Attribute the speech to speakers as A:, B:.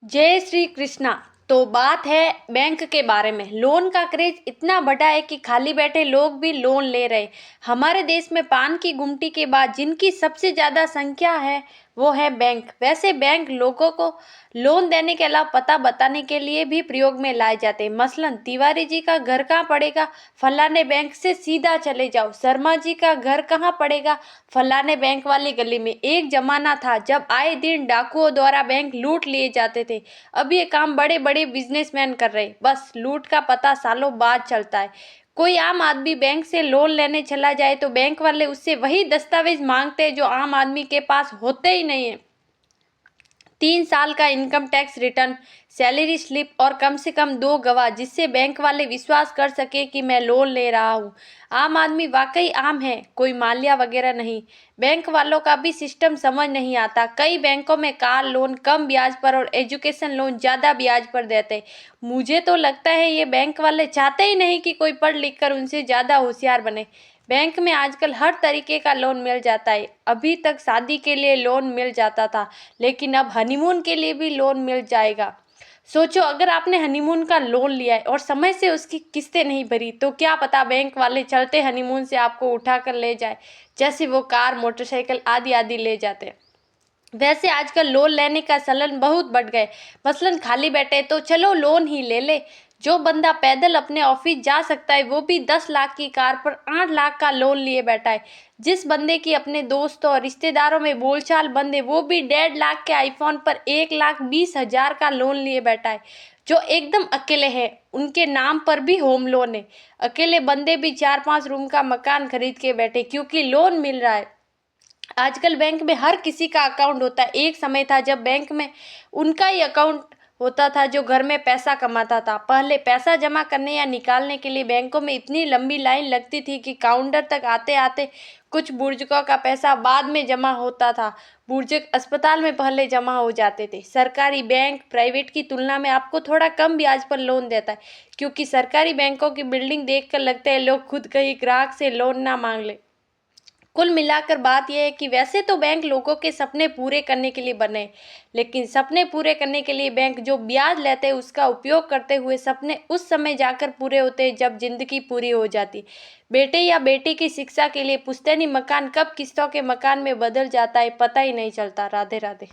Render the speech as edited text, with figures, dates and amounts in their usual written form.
A: जय श्री कृष्णा। तो बात है बैंक के बारे में। लोन का क्रेज इतना बढ़ा है कि खाली बैठे लोग भी लोन ले रहे। हमारे देश में पान की गुमटी के बाद जिनकी सबसे ज्यादा संख्या है वो है बैंक। वैसे बैंक लोगों को लोन देने के अलावा पता बताने के लिए भी प्रयोग में लाए जाते हैं। मसलन तिवारी जी का घर कहाँ पड़ेगा, फलाने बैंक से सीधा चले जाओ। शर्मा जी का घर कहाँ पड़ेगा, फलाने बैंक वाली गली में। एक जमाना था जब आए दिन डाकुओं द्वारा बैंक लूट लिए जाते थे। अब ये काम बड़े बड़े बिजनेसमैन कर रहे हैं। बस लूट का पता सालों बाद चलता है। कोई आम आदमी बैंक से लोन लेने चला जाए तो बैंक वाले उससे वही दस्तावेज मांगते हैं जो आम आदमी के पास होते ही नहीं है। 3 साल का income tax return, salary slip और कम से कम 2 गवाह, जिससे बैंक वाले विश्वास कर सके कि मैं लोन ले रहा हूँ। आम आदमी वाकई आम है, कोई माल्या वगैरह नहीं। बैंक वालों का भी सिस्टम समझ नहीं आता। कई बैंकों में कार लोन कम ब्याज पर और एजुकेशन लोन ज़्यादा ब्याज पर देते। मुझे तो लगता है ये बैंक वाले चाहते ही नहीं कि कोई पढ़ लिख कर उनसे ज़्यादा होशियार बने। बैंक में आजकल हर तरीके का लोन मिल जाता है। अभी तक शादी के लिए लोन मिल जाता था, लेकिन अब हनीमून के लिए भी लोन मिल जाएगा। सोचो, अगर आपने हनीमून का लोन लिया है और समय से उसकी किस्तें नहीं भरी तो क्या पता बैंक वाले चलते हनीमून से आपको उठा कर ले जाए, जैसे वो कार मोटरसाइकिल आदि आदि ले जाते हैं। वैसे आजकल लोन लेने का चलन बहुत बढ़ गए। मसलन खाली बैठे तो चलो लोन ही ले ले। जो बंदा पैदल अपने ऑफिस जा सकता है वो भी 10 लाख की कार पर 8 लाख का लोन लिए बैठा है। जिस बंदे की अपने दोस्तों और रिश्तेदारों में बोलचाल बंद है वो भी 1.5 लाख के आईफोन पर 1,20,000 का लोन लिए बैठा है। जो एकदम अकेले हैं उनके नाम पर भी होम लोन है। अकेले बंदे भी 4-5 रूम का मकान खरीद के बैठे क्योंकि लोन मिल रहा है। आजकल बैंक में हर किसी का अकाउंट होता है। एक समय था जब बैंक में उनका ही अकाउंट होता था जो घर में पैसा कमाता था। पहले पैसा जमा करने या निकालने के लिए बैंकों में इतनी लंबी लाइन लगती थी कि काउंटर तक आते आते कुछ बुजुर्गों का पैसा बाद में जमा होता था। बुजुर्ग अस्पताल में पहले जमा हो जाते थे। सरकारी बैंक प्राइवेट की तुलना में आपको थोड़ा कम ब्याज पर लोन देता है, क्योंकि सरकारी बैंकों की बिल्डिंग देखकर लगता है लोग खुद कहीं ग्राहक से लोन ना मांग ले। कुल मिलाकर बात यह है कि वैसे तो बैंक लोगों के सपने पूरे करने के लिए बने, लेकिन सपने पूरे करने के लिए बैंक जो ब्याज लेते हैं उसका उपयोग करते हुए सपने उस समय जाकर पूरे होते हैं जब जिंदगी पूरी हो जाती। बेटे या बेटी की शिक्षा के लिए पुश्तैनी मकान कब किस्तों के मकान में बदल जाता है पता ही नहीं चलता। राधे राधे।